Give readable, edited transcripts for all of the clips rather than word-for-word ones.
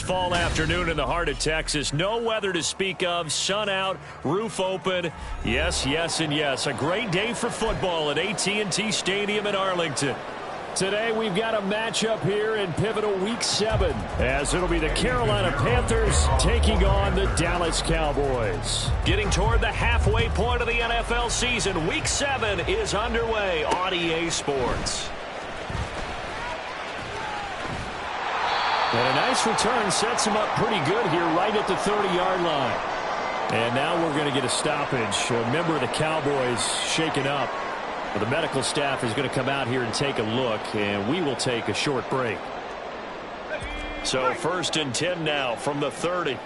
fall afternoon in the heart of Texas. No weather to speak of. Sun out, roof open. Yes, yes, and yes. A great day for football at AT&T Stadium in Arlington. Today we've got a matchup here in pivotal Week 7, as it'll be the Carolina Panthers taking on the Dallas Cowboys. Getting toward the halfway point of the NFL season, Week 7 is underway on EA Sports. And a nice return sets him up pretty good here right at the 30-yard line. And now we're going to get a stoppage. A member of the Cowboys shaken up. The medical staff is going to come out here and take a look, and we will take a short break. So 1st and 10 now from the 30.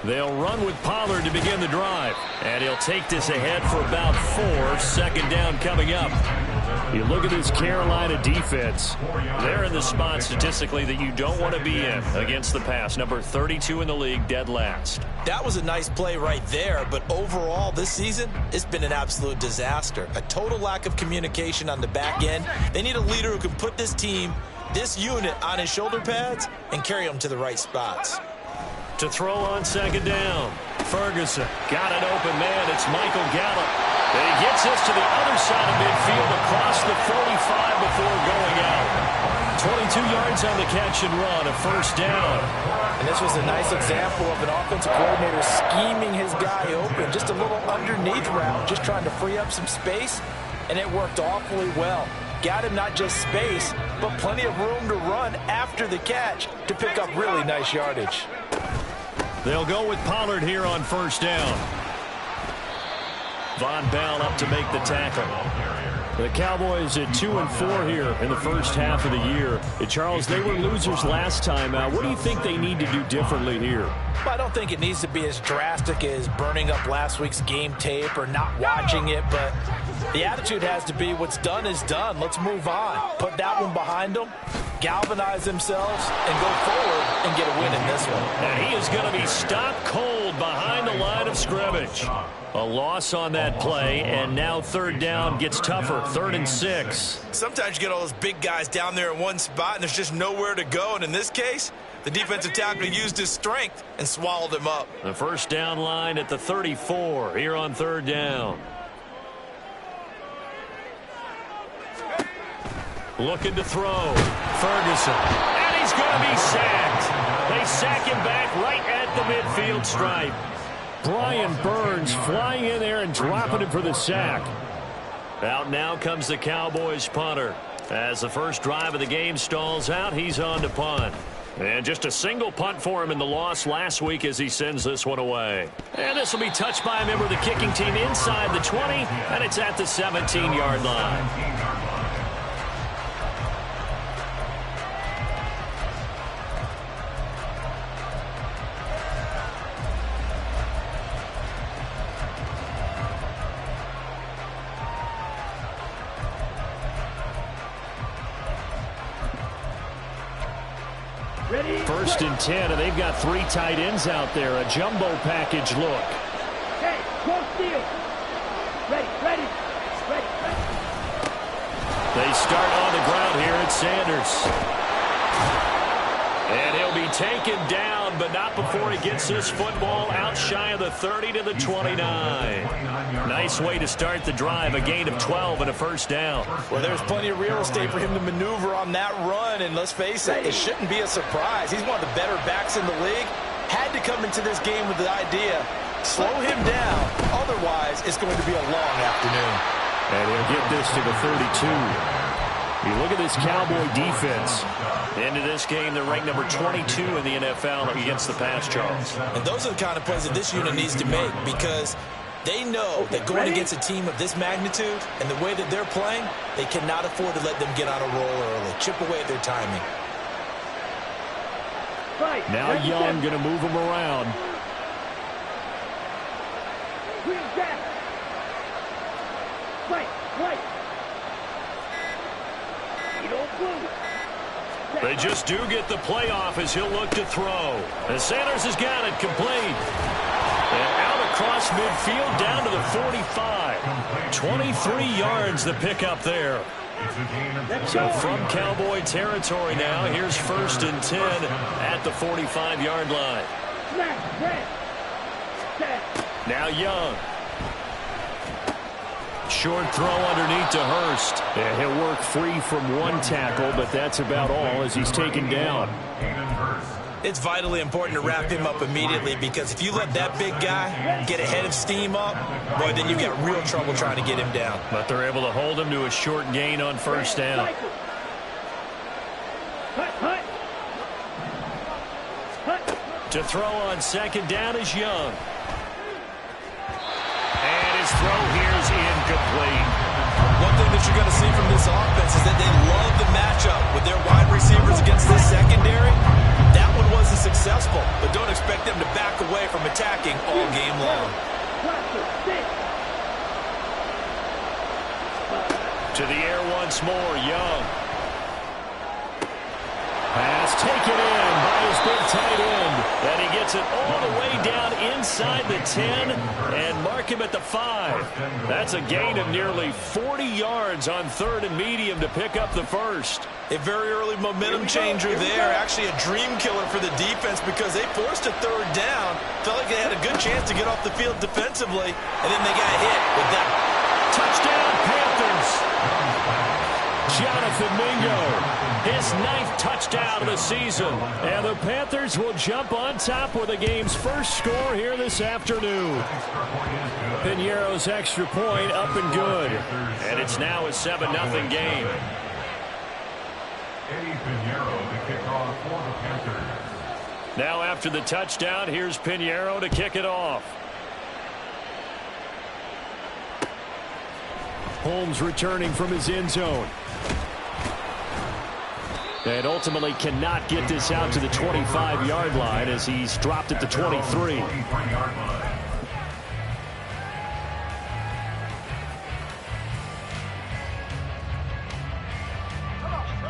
They'll run with Pollard to begin the drive. And he'll take this ahead for about 4. 2nd down coming up. You look at this Carolina defense. They're in the spot statistically that you don't want to be in against the pass. Number 32 in the league, dead last. That was a nice play right there, but overall this season, it's been an absolute disaster. A total lack of communication on the back end. They need a leader who can put this team, this unit, on his shoulder pads and carry them to the right spots. To throw on 2nd down, Ferguson got an open man. It's Michael Gallup. And he gets this to the other side of midfield across the 45 before going out. 22 yards on the catch and run, a 1st down. And this was a nice example of an offensive coordinator scheming his guy open. Just a little underneath route, just trying to free up some space, and it worked awfully well. Got him not just space, but plenty of room to run after the catch to pick up really nice yardage. They'll go with Pollard here on 1st down. Von Bell up to make the tackle. The Cowboys at 2-4 here in the first half of the year. Charles, they were losers last time out. What do you think they need to do differently here? Well, I don't think it needs to be as drastic as burning up last week's game tape or not watching it, but the attitude has to be what's done is done. Let's move on. Put that one behind them, galvanize themselves, and go forward and get a win in this one. And he is going to be stopped cold behind the line of scrimmage. A loss on that play, and now 3rd down gets tougher. 3rd and 6. Sometimes you get all those big guys down there in one spot, and there's just nowhere to go. And in this case, the defensive tackle used his strength and swallowed him up. The 1st down line at the 34 here on 3rd down. Looking to throw. Ferguson. And he's going to be sacked. They sack him back right at the midfield stripe. Brian Burns flying in there and dropping him for the sack. Out now comes the Cowboys punter. As the first drive of the game stalls out, he's on to punt. And just a single punt for him in the loss last week as he sends this one away. And this will be touched by a member of the kicking team inside the 20, and it's at the 17-yard line. Ready? 1st and 10, and they've got 3 tight ends out there. A jumbo package look. Hey, close deal. Ready, ready, ready. They start on the ground here at Sanders. And he'll be taken down, but not before he gets this football out shy of the 30 to the 29. Nice way to start the drive, a gain of 12 and a 1st down. Well, there's plenty of real estate for him to maneuver on that run, and let's face it, it shouldn't be a surprise. He's one of the better backs in the league. Had to come into this game with the idea, slow him down, otherwise it's going to be a long afternoon. And he'll get this to the 32. You look at this Cowboy defense. Into this game, they're ranked number 22 in the NFL against the pass, Charles. And those are the kind of plays that this unit needs to make, because they know that going against a team of this magnitude and the way that they're playing, they cannot afford to let them get on a roll early. Chip away at their timing. Now Young going to move them around. They just do get the playoff as he'll look to throw. And Sanders has got it complete. And out across midfield down to the 45. 23 yards the pickup there. So from Cowboy territory now, here's 1st and 10 at the 45-yard line. Now Young. Short throw underneath to Hurst. And he'll work free from one tackle, but that's about all as he's taken down. It's vitally important to wrap him up immediately, because if you let that big guy get a head of steam up, boy, then you've got real trouble trying to get him down. But they're able to hold him to a short gain on 1st down. To throw on 2nd down is Young. And his throw here is incomplete. One thing that you're going to see from this offense is that they love the matchup with their wide receivers against this secondary. That one wasn't successful, but don't expect them to back away from attacking all game long. To the air once more, Young. Pass taken in by his big tight end. And he gets it all the way down inside the 10 and mark him at the 5. That's a gain of nearly 40 yards on 3rd and medium to pick up the 1st. A very early momentum changer there. Actually a dream killer for the defense, because they forced a 3rd down. Felt like they had a good chance to get off the field defensively, and then they got hit with that. Touchdown, Panthers. Jonathan Mingo, his 9th touchdown of the season. And the Panthers will jump on top with the game's first score here this afternoon. Piñeiro's extra point up and good. And it's now a 7-0 game. Now after the touchdown, here's Piñeiro to kick it off. Holmes returning from his end zone. And ultimately cannot get this out to the 25-yard line as he's dropped at the 23.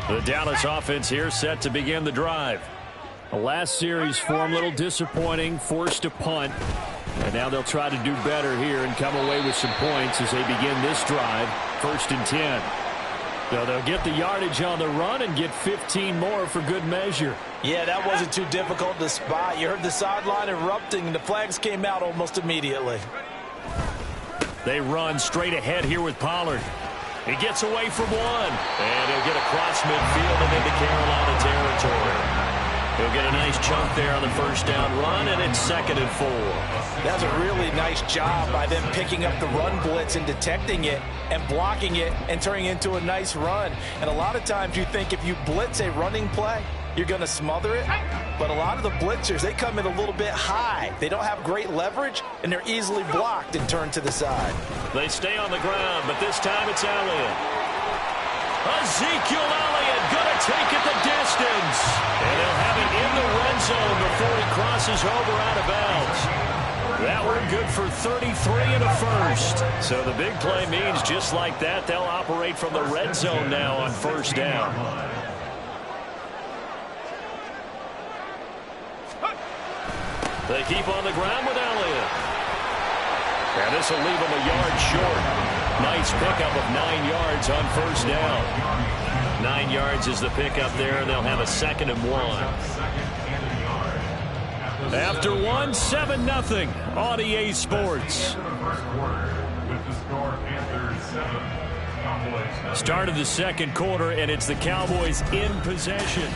The Dallas offense here set to begin the drive. The last series for him, a little disappointing, forced a punt. And now they'll try to do better here and come away with some points as they begin this drive, 1st and 10. So they'll get the yardage on the run and get 15 more for good measure. Yeah, that wasn't too difficult to spot. You heard the sideline erupting, and the flags came out almost immediately. They run straight ahead here with Pollard. He gets away from one, and he'll get across midfield and into Carolina territory. He'll get a nice chunk there on the 1st down run, and it's 2nd and 4. That's a really nice job by them picking up the run blitz and detecting it and blocking it and turning it into a nice run. And a lot of times you think if you blitz a running play, you're going to smother it. But a lot of the blitzers, they come in a little bit high. They don't have great leverage, and they're easily blocked and turned to the side. They stay on the ground, but this time it's Elliott. Ezekiel Elliott going to take it the distance. And they'll have it in the red zone before he crosses over out of bounds. That one good for 33 and a 1st. So the big play means just like that, they'll operate from the red zone now on 1st down. They keep on the ground with Elliott. And this will leave him a yard short. Nice pickup of 9 yards on 1st down. 9 yards is the pickup there, and they'll have a 2nd and 1. After 1, 7-0 on EA Sports. Start of the 2nd quarter, and it's the Cowboys in possession.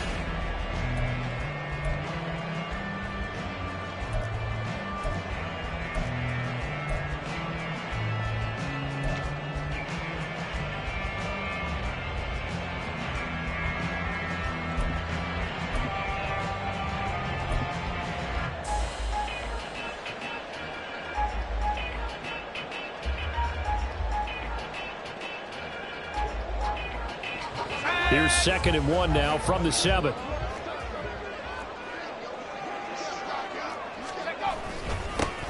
Here's 2nd and 1 now from the 7.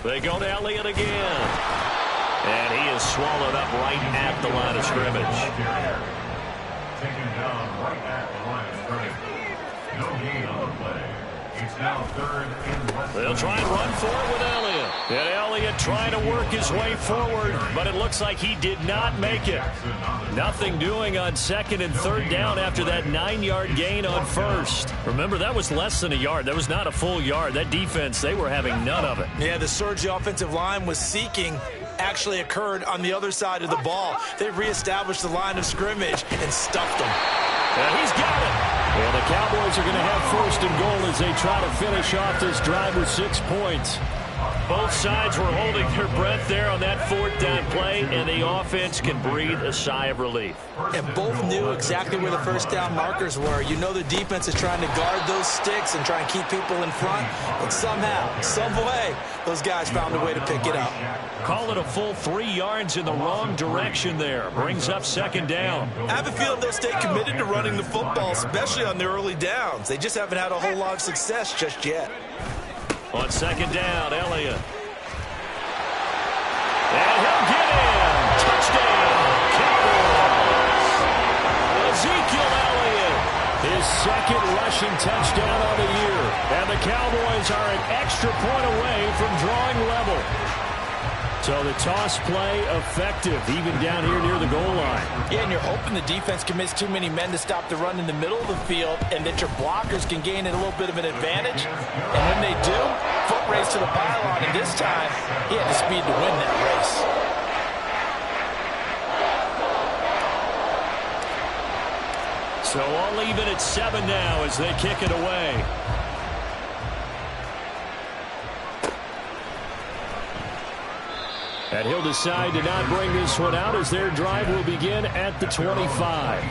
They go to Elliott again. And he is swallowed up right at the line of scrimmage. Taken down right at the line of scrimmage. No gain on the play. They'll try and run for it with Elliott. And Elliott trying to work his way forward, but it looks like he did not make it. Nothing doing on second and third down after that 9-yard gain on first. Remember, that was less than a yard. That was not a full yard. That defense, they were having none of it. Yeah, the surge the offensive line was seeking actually occurred on the other side of the ball. They reestablished the line of scrimmage and stuffed them. And he's got it. And the Cowboys are going to have first and goal as they try to finish off this drive with 6 points. Both sides were holding their breath there on that fourth down play, and the offense can breathe a sigh of relief. And both knew exactly where the first down markers were. You know the defense is trying to guard those sticks and try and keep people in front, but somehow, some way, those guys found a way to pick it up. Call it a full 3 yards in the wrong direction there. Brings up second down. I have a feeling they'll stay committed to running the football, especially on the early downs. They just haven't had a whole lot of success just yet. On second down, Elliott. And he'll get in. Touchdown, Cowboys. Ezekiel Elliott, his second rushing touchdown of the year. And the Cowboys are an extra point away from drawing level. So the toss play effective, even down here near the goal line. Yeah, and you're hoping the defense commits too many men to stop the run in the middle of the field and that your blockers can gain a little bit of an advantage. And when they do, foot race to the pylon, and this time, he had the speed to win that race. So all even at 7 now as they kick it away. And he'll decide to not bring this one out as their drive will begin at the 25.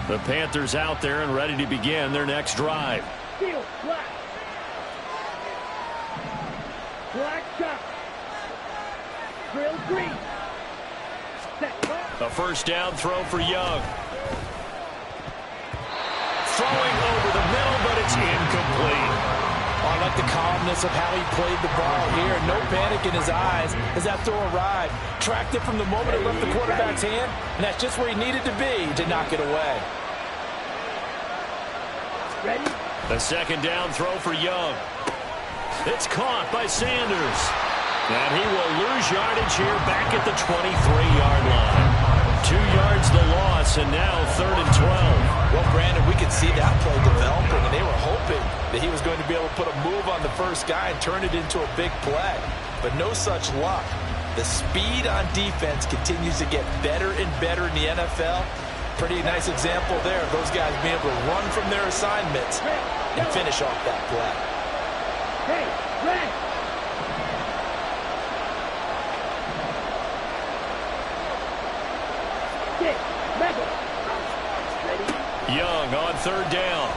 The Panthers out there and ready to begin their next drive. Field, black. Black shot. Drill green. A first down throw for Young. Throwing over the middle, but it's incomplete. I like the calmness of how he played the ball here. No panic in his eyes as that throw arrived. Tracked it from the moment it left the quarterback's hand, and that's just where he needed to be to knock it away. Ready? The second down throw for Young. It's caught by Sanders. And he will lose yardage here back at the 23-yard line. 2 yards the loss, and now 3rd and 12. Well, Brandon, we could see that play developing, and they were hoping that he was going to be able to put a move on the first guy and turn it into a big play. But no such luck. The speed on defense continues to get better and better in the NFL. Pretty nice example there of those guys being able to run from their assignments and finish off that play. Hey, red. Young on 3rd down.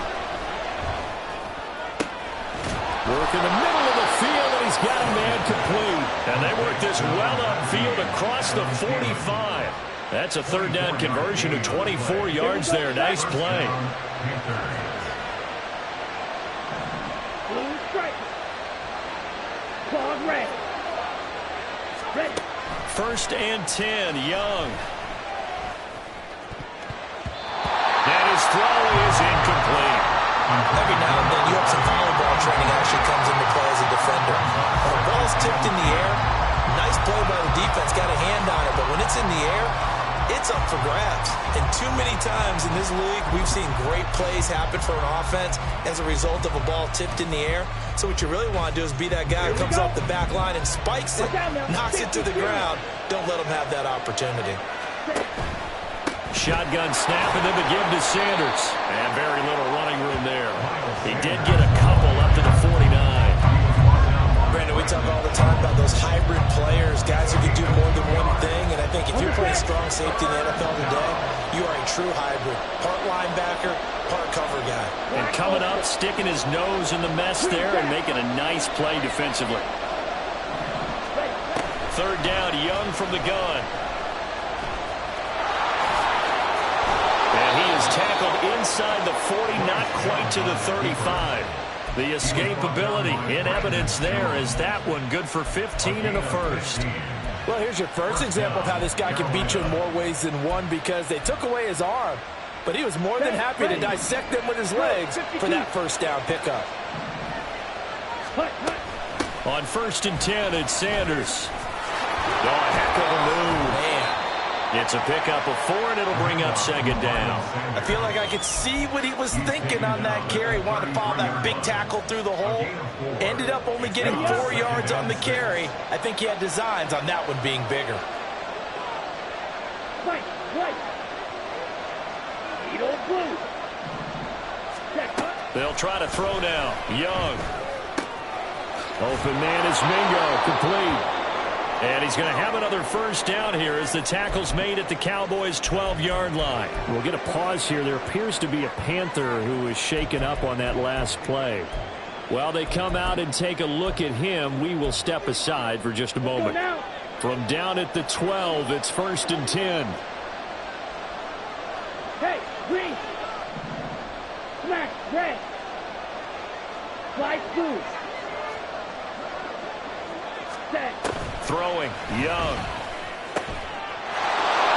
Work in the middle of the field, and he's got a man complete. And they work this well upfield across the 45. That's a 3rd down conversion of 24 yards there. Nice play. Blue stripe. Claw red. Ready. 1st and 10, Young. And his throw is incomplete. Every now and then you have some volleyball training actually comes into play as a defender. When a ball's tipped in the air, nice play by the defense, got a hand on it, but when it's in the air, it's up for grabs. And too many times in this league, we've seen great plays happen for an offense as a result of a ball tipped in the air. So what you really want to do is be that guy who comes off the back line and spikes it, knocks it to the ground. Don't let him have that opportunity. Shotgun snap and then the give to Sanders. And very little running room there. He did get a couple up to the 49. Brandon, we talk all the time about those hybrid players, guys who can do more than one thing. And I think if you're playing strong safety in the NFL today, you are a true hybrid. Part linebacker, part cover guy. And coming up, sticking his nose in the mess there and making a nice play defensively. 3rd down, Young from the gun. And he is tackled inside the 40, not quite to the 35. The escapability in evidence there as that one good for 15 in the first. Well, here's your first example of how this guy can beat you in more ways than one, because they took away his arm, but he was more than happy to dissect them with his legs for that first down pickup. On 1st and 10, it's Sanders. Oh, heck of a move. Man. It's a pickup of 4, and it'll bring up 2nd down. I feel like I could see what he was thinking on that carry. Wanted to follow that big tackle through the hole. Ended up only getting 4 yards on the carry. I think he had designs on that one being bigger. Right. Eagle blue. They'll try to throw now. Young. Open man is Mingo. Complete. And he's going to have another first down here as the tackle's made at the Cowboys' 12-yard line. We'll get a pause here. There appears to be a Panther who is shaken up on that last play. While they come out and take a look at him, we will step aside for just a moment. From down at the 12, it's 1st and 10. Hey, green. Black, red. White, blue. Set. Throwing, Young.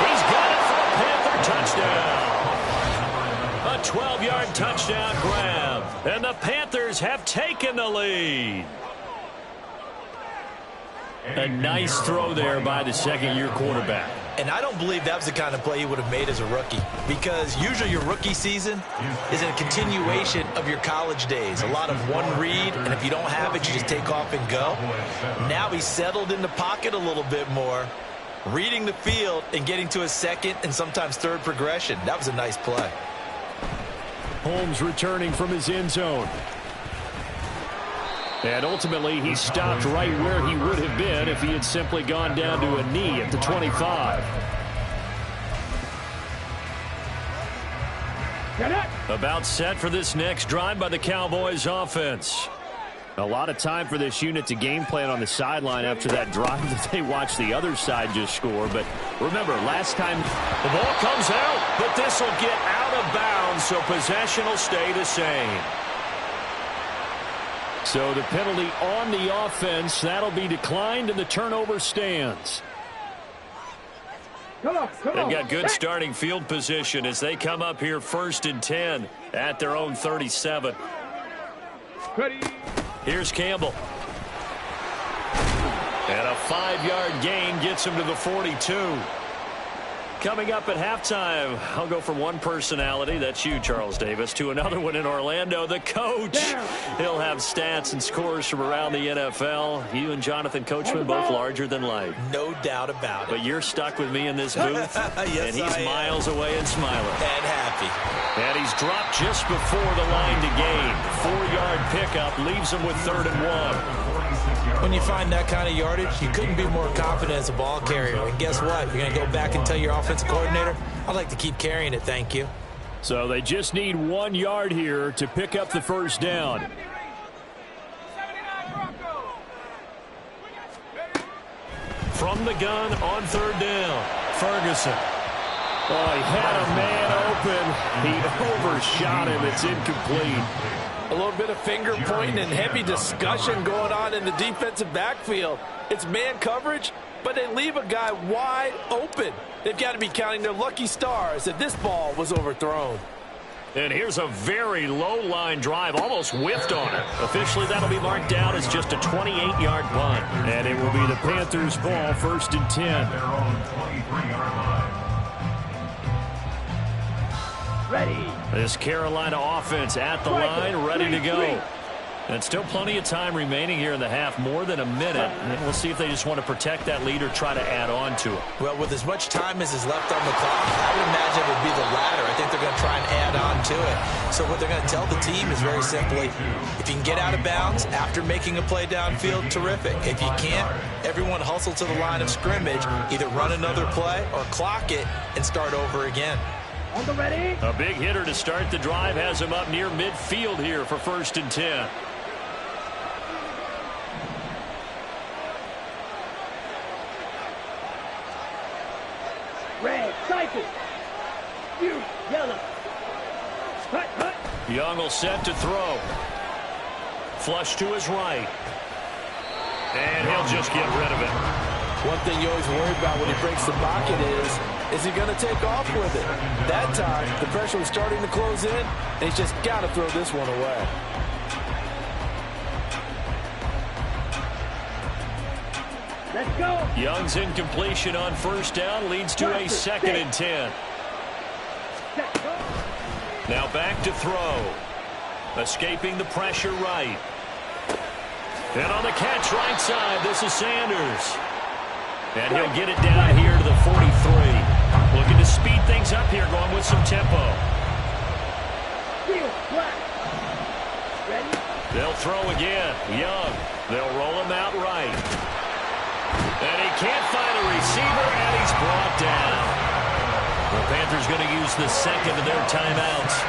He's got it for a Panther touchdown. A 12-yard touchdown grab. And the Panthers have taken the lead. A nice throw there by the second-year quarterback. And I don't believe that was the kind of play he would have made as a rookie, because usually your rookie season is a continuation of your college days. A lot of one read, and if you don't have it, you just take off and go. Now he's settled in the pocket a little bit more, reading the field and getting to his second and sometimes third progression. That was a nice play. Holmes returning from his end zone. And ultimately, he stopped right where he would have been if he had simply gone down to a knee at the 25. About set for this next drive by the Cowboys offense. A lot of time for this unit to game plan on the sideline after that drive that they watched the other side just score. But remember, last time the ball comes out, but this will get out of bounds, so possession will stay the same. So the penalty on the offense, that'll be declined, and the turnover stands. They've got good starting field position as they come up here 1st and 10 at their own 37. Ready. Here's Campbell. And a 5-yard gain gets him to the 42. Coming up at halftime, I'll go from one personality, that's you, Charles Davis, to another one in Orlando, the coach. He'll have stats and scores from around the NFL. You and Jonathan Coachman both larger than life. No doubt about it. But you're stuck with me in this booth, yes, and he's miles away and smiling. And happy. And he's dropped just before the line to gain. 4-yard pickup leaves him with 3rd and 1. When you find that kind of yardage, you couldn't be more confident as a ball carrier. And guess what? You're going to go back and tell your offensive coordinator, I'd like to keep carrying it, thank you. So they just need 1 yard here to pick up the first down. From the gun on 3rd down, Ferguson. Oh, he had a man open. He overshot him. It's incomplete. A little bit of finger pointing and heavy discussion going on in the defensive backfield. It's man coverage, but they leave a guy wide open. They've got to be counting their lucky stars that this ball was overthrown. And here's a very low-line drive, almost whiffed on it. Officially, that'll be marked down as just a 28-yard punt. And it will be the Panthers' ball, 1st and 10. Ready. This Carolina offense at the line, ready to go. And still plenty of time remaining here in the half, more than a minute. And we'll see if they just want to protect that lead or try to add on to it. Well, with as much time as is left on the clock, I would imagine it would be the latter. I think they're going to try and add on to it. So what they're going to tell the team is very simply, if you can get out of bounds after making a play downfield, terrific. If you can't, everyone hustle to the line of scrimmage, either run another play or clock it and start over again. On the ready. A big hitter to start the drive has him up near midfield here for 1st and 10. Red, cycle. You, yellow. Hut. Young will set to throw. Flush to his right. And he'll just get rid of it. One thing you always worry about when he breaks the pocket is he going to take off with it? That time, the pressure was starting to close in, and he's just got to throw this one away. Let's go. Young's incompletion on first down leads to a 2nd and 10. Now back to throw. Escaping the pressure right. And on the catch right side, this is Sanders. And he'll get it down here to the 43. Looking to speed things up here, going with some tempo. Ready? They'll throw again. Young. They'll roll him out right. And he can't find a receiver, and he's brought down. The Panthers going to use the second of their timeouts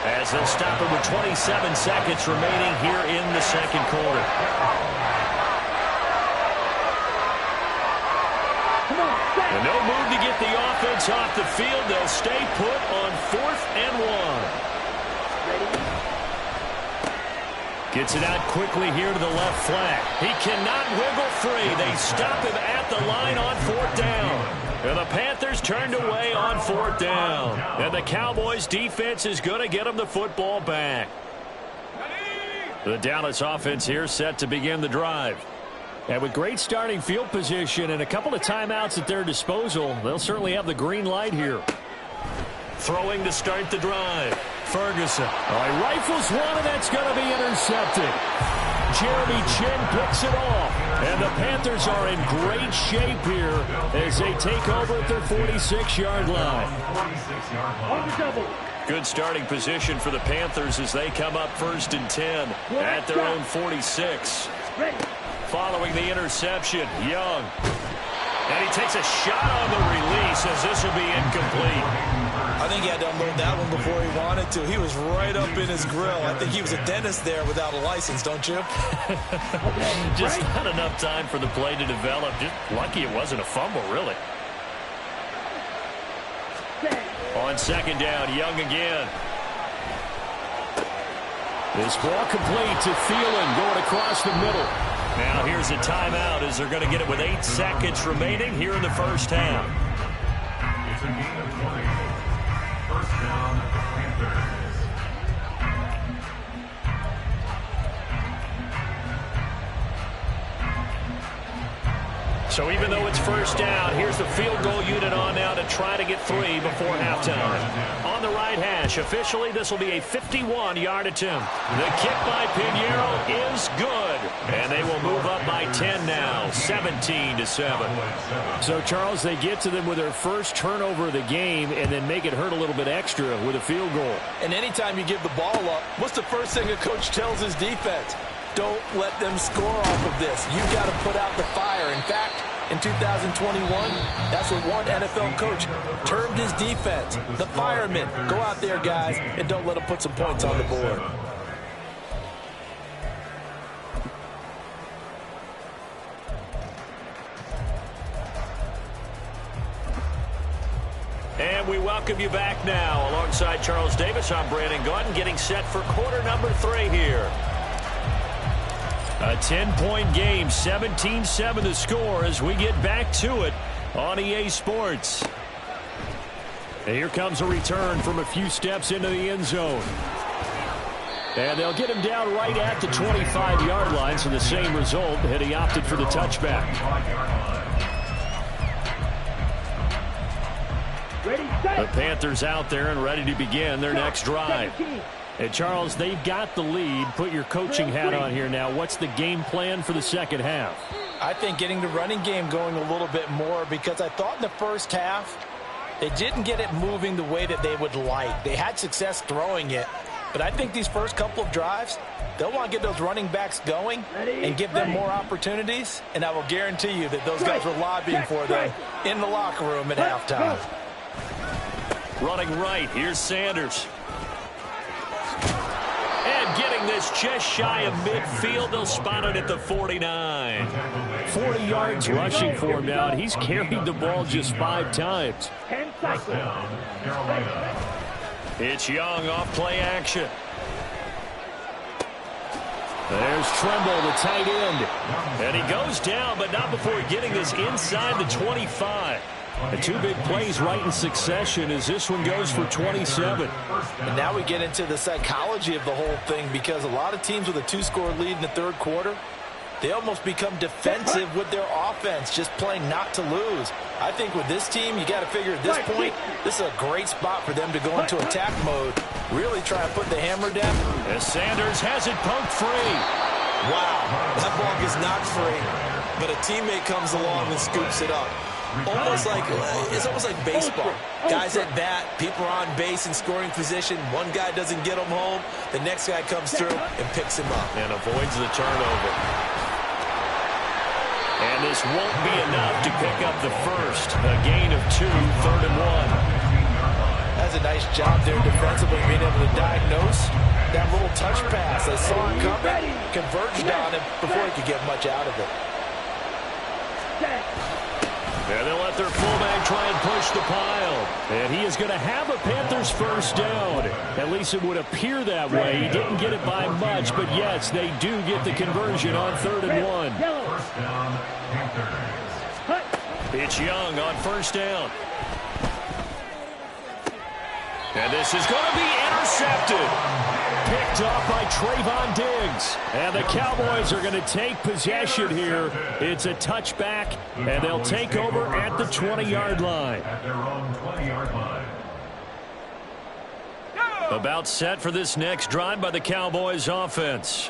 as they'll stop it with 27 seconds remaining here in the second quarter. And no move to get the offense off the field. They'll stay put on 4th and 1. Gets it out quickly here to the left flank. He cannot wiggle free. They stop him at the line on 4th down. And the Panthers turned away on 4th down. And the Cowboys defense is going to get them the football back. The Dallas offense here set to begin the drive. And with great starting field position and a couple of timeouts at their disposal, they'll certainly have the green light here. Throwing to start the drive. Ferguson. He rifles one, and that's going to be intercepted. Jeremy Chinn picks it off. And the Panthers are in great shape here as they take over at their 46-yard line. Good starting position for the Panthers as they come up 1st and 10 at their own 46. Following the interception, Young. And he takes a shot on the release as this will be incomplete. I think he had to unload that one before he wanted to. He was right up in his grill. I think he was a dentist there without a license, don't you? Just not enough time for the play to develop. Just lucky it wasn't a fumble, really. On 2nd down, Young again. This ball complete to Thielen going across the middle. Now here's a timeout as they're going to get it with 8 seconds remaining here in the first half. First down, Panthers. So even though it's first down, here's the field goal unit on now to try to get 3 before halftime. On the right hash, officially this will be a 51-yard attempt. The kick by Pinheiro is good. And they will move up by 10 now, 17-7. So, Charles, they get to them with their first turnover of the game and then make it hurt a little bit extra with a field goal. And anytime you give the ball up, what's the first thing a coach tells his defense? Don't let them score off of this. You've got to put out the fire. In fact, in 2021, that's what one NFL coach termed his defense. The firemen. Go out there, guys, and don't let them put some points on the board. And we welcome you back now. Alongside Charles Davis, I'm Brandon Gaudin, getting set for quarter number 3 here. A 10-point game, 17-7 the score as we get back to it on EA Sports. And here comes a return from a few steps into the end zone. And they'll get him down right at the 25-yard line, so the same result, and he opted for the touchback. The Panthers out there and ready to begin their next drive. And, Charles, they've got the lead. Put your coaching hat on here now. What's the game plan for the second half? I think getting the running game going a little bit more because I thought in the first half they didn't get it moving the way that they would like. They had success throwing it. But I think these first couple of drives, they'll want to get those running backs going and give them more opportunities. And I will guarantee you that those guys were lobbying for them in the locker room at halftime. Running right, here's Sanders. And getting this just shy of midfield, they'll spot it at the 49. 40 yards rushing for him now, and he's carried the ball just 5 times. 10 seconds. It's Young off play action. There's Tremble, the tight end. And he goes down, but not before getting us inside the 25. And two big plays right in succession as this one goes for 27. And now we get into the psychology of the whole thing, because a lot of teams with a two-score lead in the third quarter, they almost become defensive with their offense, just playing not to lose. I think with this team, you got to figure at this point, this is a great spot for them to go into attack mode, really try to put the hammer down. As Sanders has it poked free. Wow, that ball gets knocked free, but a teammate comes along and scoops it up. It's almost like baseball. Guys at bat, people are on base in scoring position. One guy doesn't get him home. The next guy comes through and picks him up. And avoids the turnover. And this won't be enough to pick up the first. A gain of 2, 3rd and 1. That's a nice job there defensively, being able to diagnose that little touch pass. They saw him coming, converged on him before he could get much out of it. And they'll let their fullback try and push the pile. And he is going to have a Panthers first down. At least it would appear that way. He didn't get it by much, but yes, they do get the conversion on 3rd and 1. First down, Panthers. It's Young on first down. And this is going to be intercepted. Picked off by Trayvon Diggs. And the Cowboys are going to take possession here. It's a touchback, and they'll take over at the 20-yard line. At their own 20-yard line. About set for this next drive by the Cowboys offense.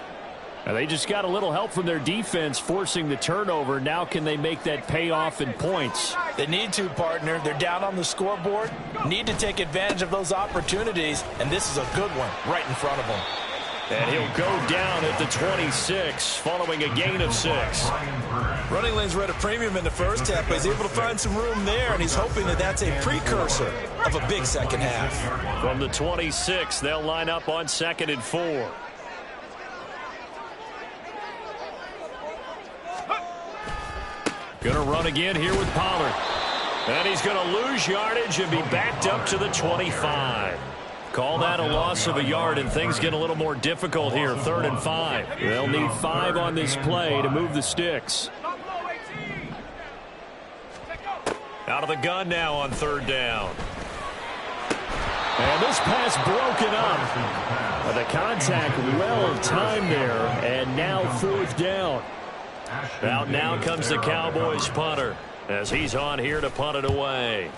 And they just got a little help from their defense forcing the turnover. Now can they make that pay off in points? They need to, partner. They're down on the scoreboard. Need to take advantage of those opportunities, and this is a good one right in front of them. And he'll go down at the 26 following a gain of 6. Running lanes were at a premium in the first half, but he's able to find some room there, and he's hoping that that's a precursor of a big second half. From the 26, they'll line up on 2nd and 4. Going to run again here with Pollard. And he's going to lose yardage and be backed up to the 25. Call that a loss of a yard, and things get a little more difficult here. 3rd and 5. They'll need 5 on this play to move the sticks. Out of the gun now on 3rd down. And this pass broken up. The contact well timed there, and now 4th down. Out now comes the Cowboys punter as he's on here to punt it away.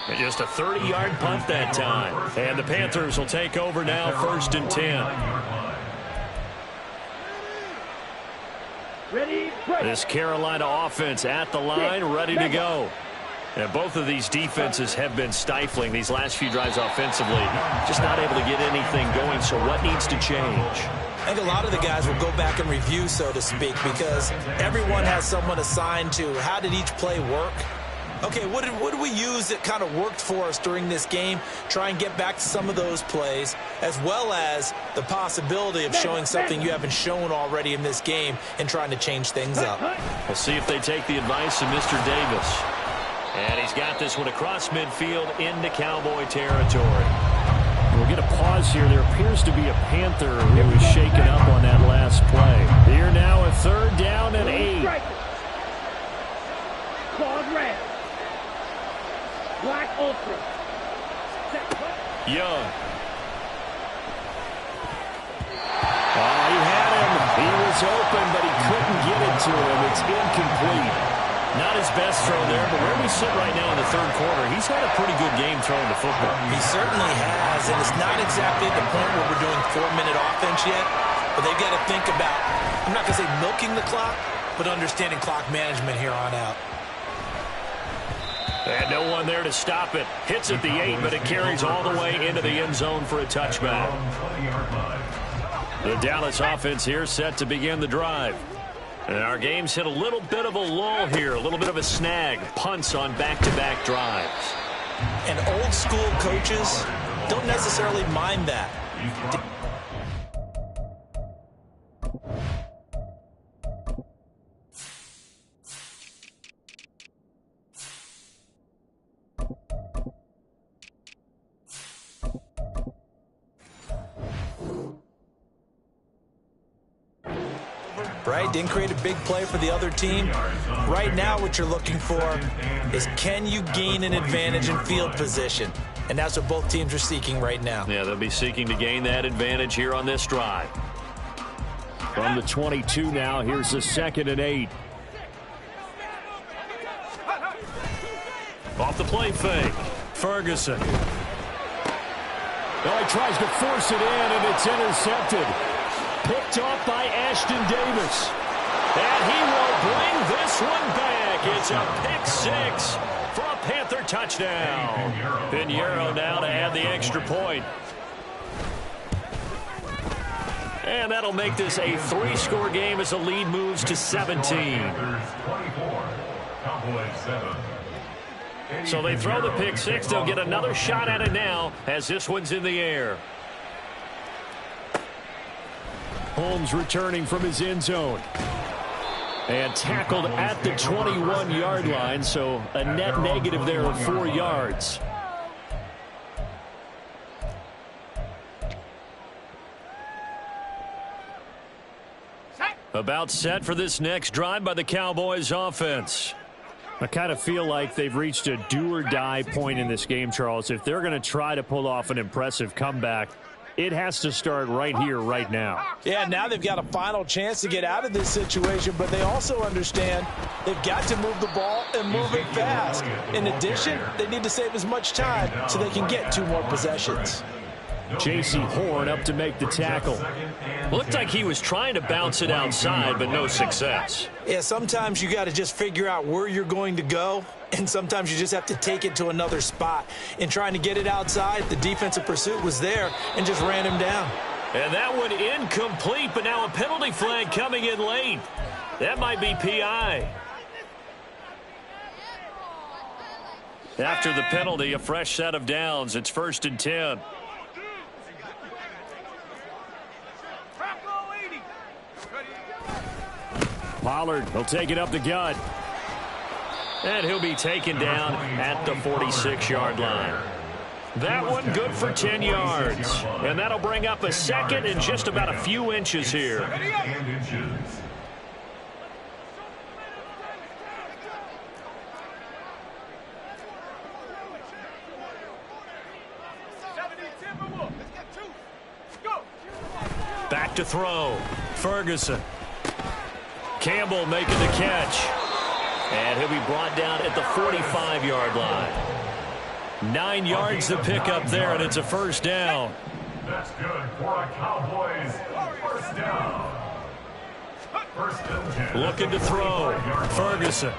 And just a 30-yard punt that time. And the Panthers will take over now, 1st and 10. This Carolina offense at the line, ready to go. And both of these defenses have been stifling these last few drives offensively. Just not able to get anything going, so what needs to change? I think a lot of the guys will go back and review, so to speak, because everyone has someone assigned to how did each play work. Okay, what did we use that kind of worked for us during this game? Try and get back to some of those plays, as well as the possibility of showing something you haven't shown already in this game and trying to change things up. We'll see if they take the advice of Mr. Davis. And he's got this one across midfield into Cowboy territory. We'll get a pause here. There appears to be a Panther who was shaken up on that last play. Here now a 3rd down and 8. Claude red. Black ultra. Young. Oh, he had him. He was open, but he couldn't get it to him. It's incomplete. Not his best throw there, but where we sit right now in the 3rd quarter, he's had a pretty good game throwing the football. He certainly has, and it's not exactly the point where we're doing 4-minute offense yet, but they've got to think about, I'm not going to say milking the clock, but understanding clock management here on out. And no one there to stop it. Hits at the 8, but it carries all the way into the end zone for a touchback. The Dallas offense here set to begin the drive. And our game's hit a little bit of a lull here, a little bit of a snag. Punts on back-to-back drives. And old school coaches don't necessarily mind that. right? Didn't create a big play for the other team. Right now what you're looking for is, can you gain an advantage in field position? And that's what both teams are seeking right now. Yeah, they'll be seeking to gain that advantage here on this drive. From the 22 now, here's the 2nd and 8. Off the play fake. Ferguson. Oh, he tries to force it in, and it's intercepted. Picked off by Ashton Davis. And he will bring this one back. It's a pick 6 for a Panther touchdown. Pinheiro now to add the extra point. And that'll make this a 3-score game as the lead moves to 17. So they throw the pick 6. They'll get another shot at it now as this one's in the air. Holmes returning from his end zone. And tackled at the 21-yard line, so a net negative there of 4 yards. About set for this next drive by the Cowboys offense. I kind of feel like they've reached a do-or-die point in this game, Charles. If they're going to try to pull off an impressive comeback, it has to start right here, right now. Yeah, now they've got a final chance to get out of this situation, but they also understand they've got to move the ball and move it fast. In addition, they need to save as much time so they can get 2 more possessions. J.C. Horn up to make the tackle. Looked like he was trying to bounce it outside, but no success. Yeah, sometimes you got to just figure out where you're going to go, and sometimes you just have to take it to another spot. In trying to get it outside, the defensive pursuit was there and just ran him down. And that one incomplete, but now a penalty flag coming in late. That might be PI. After the penalty, a fresh set of downs. It's 1st and 10. Pollard will take it up the gut. And he'll be taken down at the 46-yard line. That one good for 10 yards. And that'll bring up a 2nd and just about a few inches here. Back to throw. Ferguson. Campbell making the catch. And he'll be brought down at the 45-yard line. 9 yards to pick up there, and it's a 1st down. That's good for a Cowboys 1st down. 1st and 10. Looking to throw. Ferguson.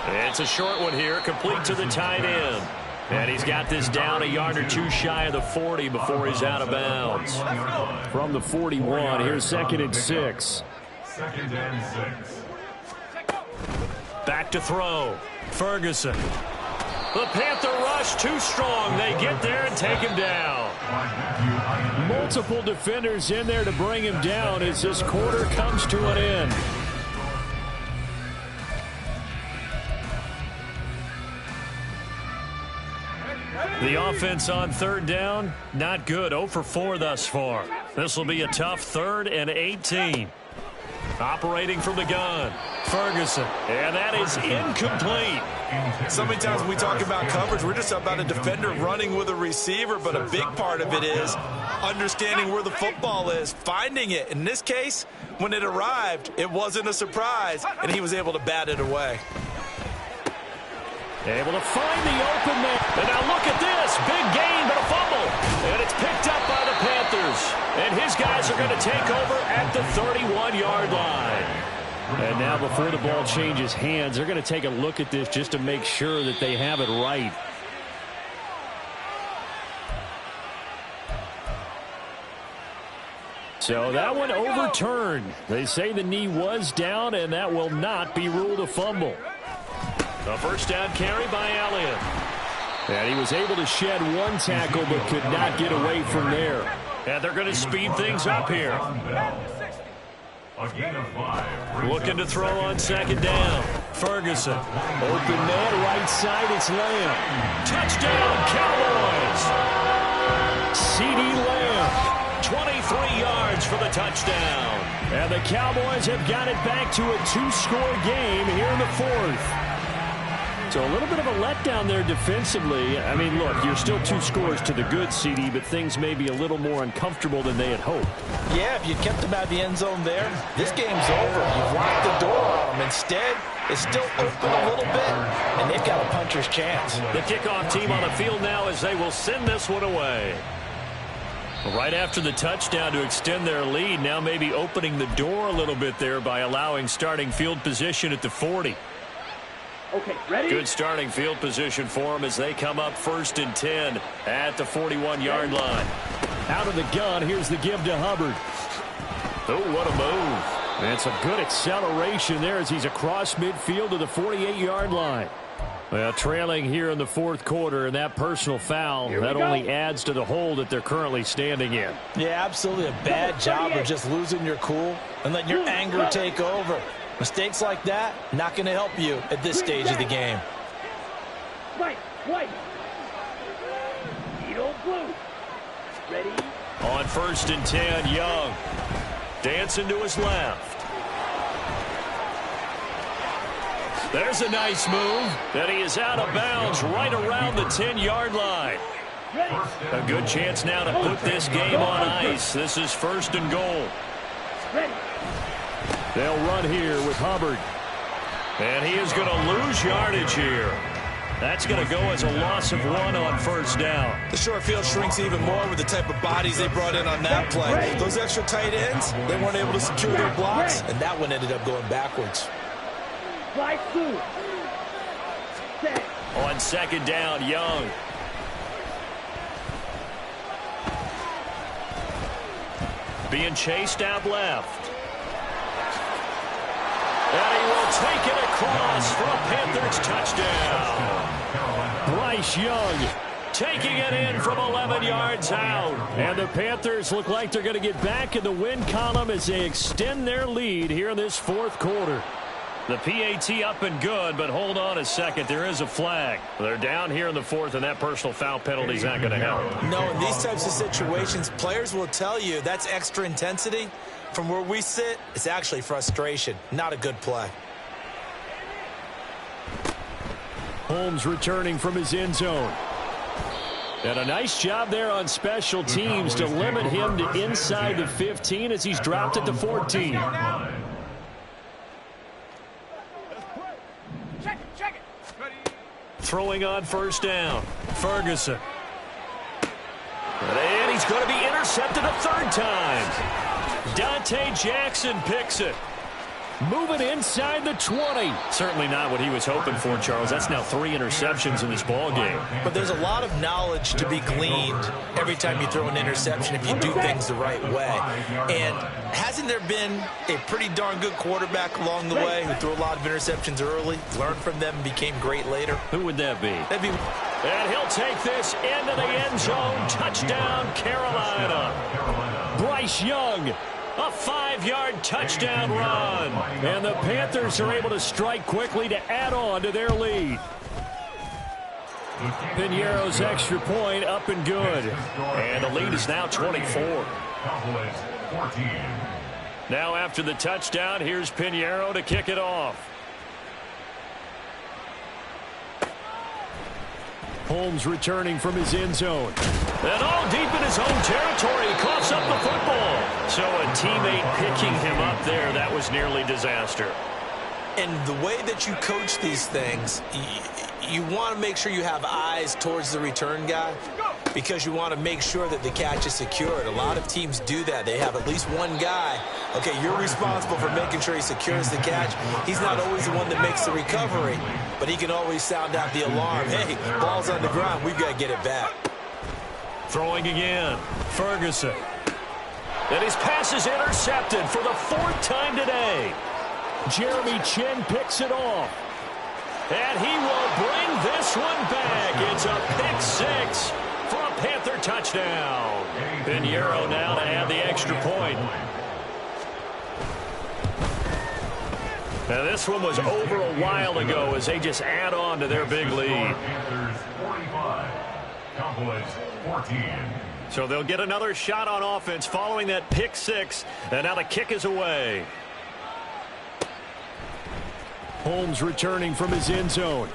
It's a short one here, complete to the tight end. And he's got this down a yard or 2 shy of the 40 before he's out of bounds. From the 41, here's 2nd and 6. 2nd and 6. Back to throw. Ferguson. The Panther rush too strong. They get there and take him down. Multiple defenders in there to bring him down as this quarter comes to an end. The offense on 3rd down, not good. 0 for 4 thus far. This will be a tough 3rd and 18. Operating from the gun, Ferguson, and that is incomplete. So many times when we talk about coverage, we're just about a defender running with a receiver, but a big part of it is understanding where the football is, finding it. In this case, when it arrived, it wasn't a surprise, and he was able to bat it away. Able to find the open man. And now look at this. Big gain, but a fumble. And it's picked up by the Panthers. And his guys are going to take over at the 31-yard line. And now before the ball changes hands, they're going to take a look at this just to make sure that they have it right. So that one overturned. They say the knee was down, and that will not be ruled a fumble. A 1st down carry by Elliott. And he was able to shed 1 tackle but could not get away from there. And they're going to speed things up here. Looking to throw on 2nd down. Ferguson. Open man right side. It's Lamb. Touchdown Cowboys. CeeDee Lamb. 23 yards for the touchdown. And the Cowboys have got it back to a 2-score game here in the fourth. So a little bit of a letdown there defensively. I mean, look, you're still 2 scores to the good, CD, but things may be a little more uncomfortable than they had hoped. Yeah, if you kept them out of the end zone there, this game's over. You've locked the door on them. Instead, it's still open a little bit, and they've got a puncher's chance. The kickoff team on the field now as they will send this one away. Right after the touchdown to extend their lead, now maybe opening the door a little bit there by allowing starting field position at the 40. Okay, ready? Good starting field position for them as they come up 1st and 10 at the 41-yard line. Out of the gun, here's the give to Hubbard. Oh, what a move. And some good acceleration there as he's across midfield to the 48-yard line. Well, trailing here in the fourth quarter, and that personal foul, that only adds to the hole that they're currently standing in. Yeah, absolutely a bad job of just losing your cool and letting your anger take over. Mistakes like that, not going to help you at this stage of the game. White. Needle blue. Ready? On 1st and 10, Young. Dancing to his left. There's a nice move. And he is out of bounds right around the 10-yard line. A good chance now to put this game on ice. This is 1st and goal. Ready. They'll run here with Hubbard. And he is going to lose yardage here. That's going to go as a loss of 1 on 1st down. The short field shrinks even more with the type of bodies they brought in on that play. Those extra tight ends, they weren't able to secure their blocks, and that one ended up going backwards. Fly blue. Set. On 2nd down, Young. Being chased out left. And he will take it across for a Panthers touchdown. Bryce Young taking it in from 11 yards out. And the Panthers look like they're going to get back in the win column as they extend their lead here in this fourth quarter. The PAT up and good, but hold on a second. There is a flag. They're down here in the fourth, and that personal foul penalty is not going to help. No, in these types of situations, players will tell you that's extra intensity. From where we sit, it's actually frustration. Not a good play. Holmes returning from his end zone. And a nice job there on special teams to limit him to inside the 15 as he's dropped at the 14. Check it. Throwing on 1st down. Ferguson. And he's going to be intercepted a 3rd time. Dante Jackson picks it. Moving inside the 20. Certainly not what he was hoping for, Charles. That's now 3 interceptions in this ball game. But there's a lot of knowledge to be gleaned every time you throw an interception if you do things the right way. And hasn't there been a pretty darn good quarterback along the way who threw a lot of interceptions early, learned from them, and became great later? Who would that be? That'd be... And he'll take this into the end zone. Touchdown, Carolina. Bryce Young, a 5-yard touchdown run. And the Panthers are able to strike quickly to add on to their lead. Piñeiro's extra point up and good. And the lead is now 24. Now after the touchdown, here's Piñeiro to kick it off. Holmes returning from his end zone. And all deep in his own territory, he coughs up the football. So a teammate picking him up there, that was nearly disaster. And the way that you coach these things, you want to make sure you have eyes towards the return guy because you want to make sure that the catch is secured. A lot of teams do that. They have at least one guy. Okay, you're responsible for making sure he secures the catch. He's not always the one that makes the recovery, but he can always sound out the alarm. Hey, ball's on the ground. We've got to get it back. Throwing again. Ferguson. And his pass is intercepted for the 4th time today. Jeremy Chin picks it off. And he will bring this one back. It's a pick 6 for a Panther touchdown. Piñeiro now to add the extra point. Now this one was over a while ago as they just add on to their big lead. Panthers 45, Cowboys 14. So they'll get another shot on offense following that pick six. And now the kick is away. Holmes returning from his end zone.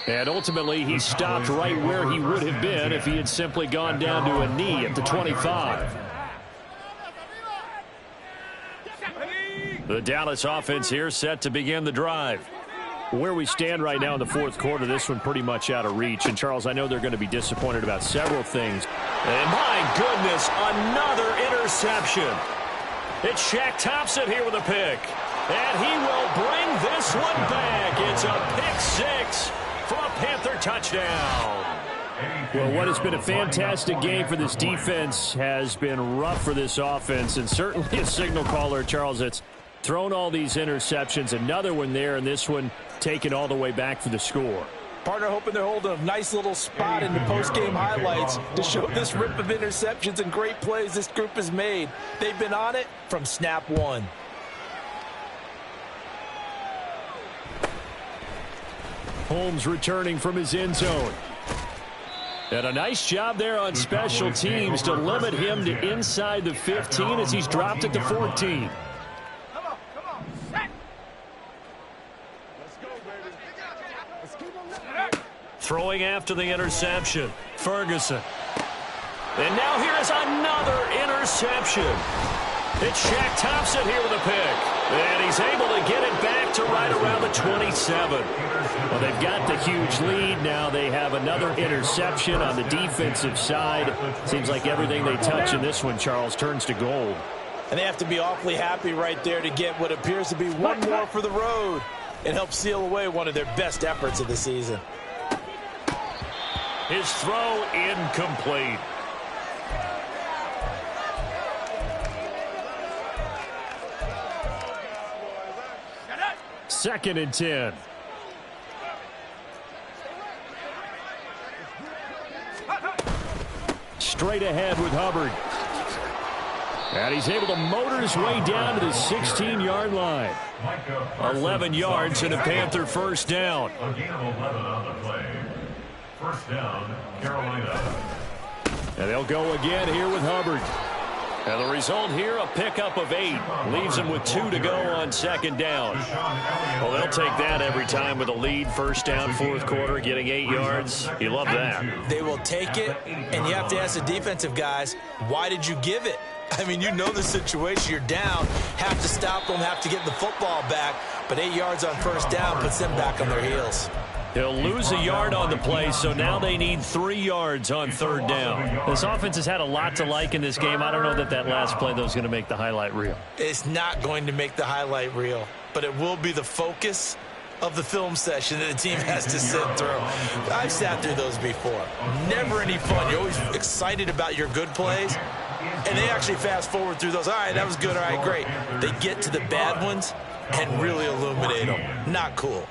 And ultimately, he stopped right where he would have been if he had simply gone down to a knee at the 25. The Dallas offense here set to begin the drive. Where we stand right now in the fourth quarter, this one pretty much out of reach. And, Charles, I know they're going to be disappointed about several things. And, my goodness, another interception. It's Shaq Thompson here with a pick. And he will bring this one back. It's a pick six for a Panther touchdown. Well, what has been a fantastic game for this defense has been rough for this offense. And certainly a signal caller, Charles, that's thrown all these interceptions. Another one there, and this one taken all the way back for the score. Partner hoping they're holding a nice little spot in the post-game highlights to show this rip of interceptions and great plays this group has made. They've been on it from snap one. Holmes returning from his end zone. And a nice job there on special teams to limit him to inside the 15 as he's dropped it to 14. Throwing after the interception, Ferguson. And now here is another interception. It's Shaq Thompson here with a pick. And he's able to get it back to right around the 27. Well, they've got the huge lead. Now they have another interception on the defensive side. Seems like everything they touch in this one, Charles, turns to gold. And they have to be awfully happy right there to get what appears to be one more for the road and help seal away one of their best efforts of the season. His throw incomplete. Second and 10. Straight ahead with Hubbard. And he's able to motor his way down to the 16-yard line. 11 yards and a Panther first down. A gain of 11 on the play. First down, Carolina. And they'll go again here with Hubbard. And the result here, a pickup of 8. Leaves them with 2 to go on second down. Well, they'll take that every time with a lead. First down, fourth quarter, getting 8 yards. You love that. They will take it, and you have to ask the defensive guys, why did you give it? I mean, you know the situation. You're down, have to stop them, have to get the football back. But 8 yards on first down puts them back on their heels. They'll lose a yard on the play, so now they need 3 yards on third down. This offense has had a lot to like in this game. I don't know that last play, though, is going to make the highlight reel. It's not going to make the highlight reel, but it will be the focus of the film session that the team has to sit through. I've sat through those before. Never any fun. You're always excited about your good plays, and they actually fast forward through those. All right, that was good. All right, great. They get to the bad ones and really illuminate them. Not cool.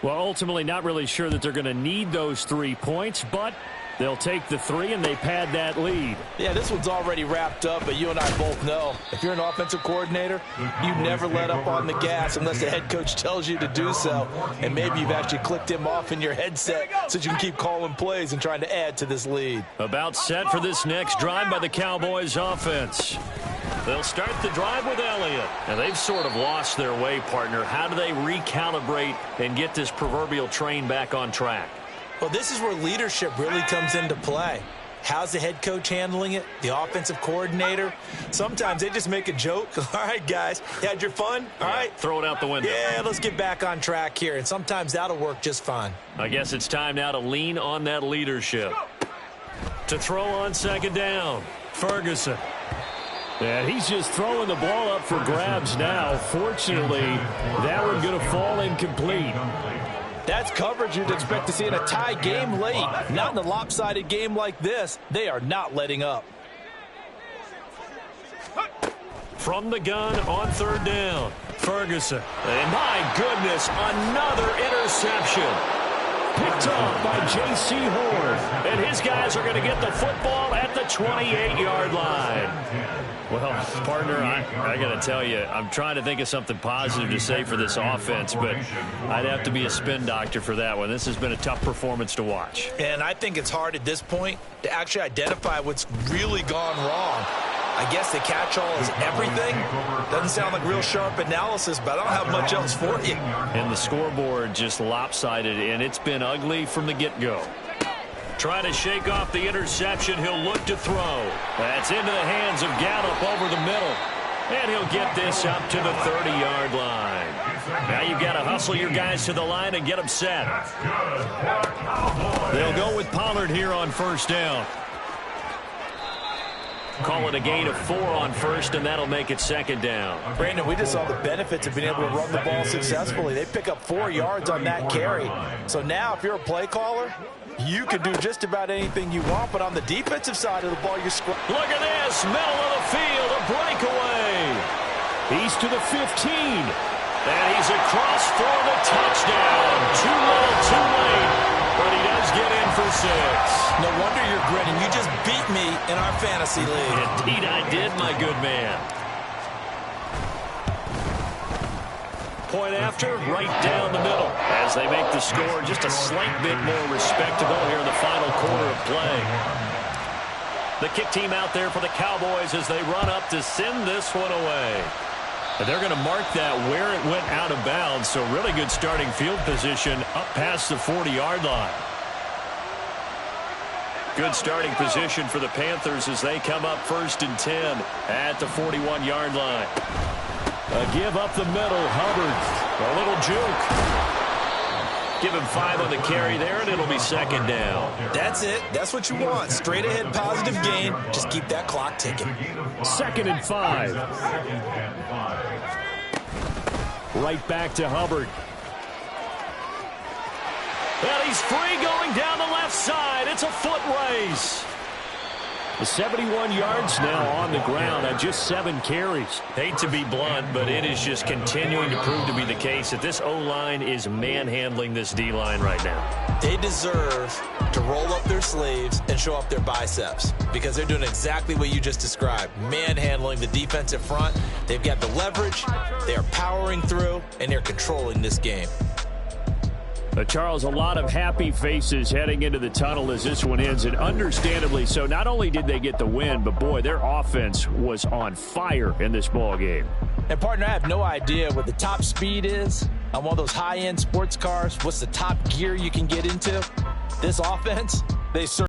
Well, ultimately not really sure that they're going to need those 3 points, but they'll take the 3 and they pad that lead. Yeah, this one's already wrapped up, but you and I both know if you're an offensive coordinator, you never let up on the gas unless the head coach tells you to do so. And maybe you've actually clicked him off in your headset so you can keep calling plays and trying to add to this lead. About set for this next drive by the Cowboys offense. They'll start the drive with Elliott. And they've sort of lost their way, partner. How do they recalibrate and get this proverbial train back on track? Well, this is where leadership really comes into play. How's the head coach handling it? The offensive coordinator? Sometimes they just make a joke. All right, guys, you had your fun? All right. Throw it out the window. Yeah, let's get back on track here. And sometimes that'll work just fine. I guess it's time now to lean on that leadership. To throw on second down, Ferguson. And he's just throwing the ball up for grabs now. Fortunately, that one going to fall incomplete. That's coverage you'd expect to see in a tie game late. Not in a lopsided game like this. They are not letting up. From the gun on third down, Ferguson. And my goodness, another interception. Picked off by J.C. Horn. And his guys are going to get the football at the 28-yard line. Well, partner, I got to tell you, I'm trying to think of something positive to say for this offense, but I'd have to be a spin doctor for that one. This has been a tough performance to watch. And I think it's hard at this point to actually identify what's really gone wrong. I guess the catch-all is everything. Doesn't sound like real sharp analysis, but I don't have much else for you. And the scoreboard just lopsided, and it's been ugly from the get-go. Trying to shake off the interception. He'll look to throw. That's into the hands of Gallup over the middle. And he'll get this up to the 30-yard line. Now you've got to hustle your guys to the line and get them set. They'll go with Pollard here on first down. Call it a gain of 4 on first, and that'll make it second down. Brandon, we just saw the benefits of being able to run the ball successfully. They pick up 4 yards on that carry. So now if you're a play caller, you can do just about anything you want, but on the defensive side of the ball, you're Look at this, middle of the field, a breakaway. He's to the 15, and he's across for the touchdown. Too little, too late, but he does get in for 6. No wonder you're grinning. You just beat me in our fantasy league. Indeed I did, my good man. Point after, right down the middle. As they make the score just a slight bit more respectable here in the final quarter of play. The kick team out there for the Cowboys as they run up to send this one away. And they're going to mark that where it went out of bounds, so really good starting field position up past the 40-yard line. Good starting position for the Panthers as they come up 1st and 10 at the 41-yard line. A give up the middle, Hubbard. A little juke. Give him 5 on the carry there, and it'll be second down. That's it. That's what you want. Straight ahead positive gain. Just keep that clock ticking. 2nd and 5. Right back to Hubbard. And he's free going down the left side. It's a foot race. 71 yards now on the ground on just 7 carries. Hate to be blunt, but it is just continuing to prove to be the case that this O-line is manhandling this D-line right now. They deserve to roll up their sleeves and show up their biceps because they're doing exactly what you just described, manhandling the defensive front. They've got the leverage, they are powering through, and they're controlling this game. Charles, a lot of happy faces heading into the tunnel as this one ends, and understandably so. Not only did they get the win, but boy, their offense was on fire in this ball game. And partner, I have no idea what the top speed is on one of those high-end sports cars. What's the top gear you can get into? This offense, they certainly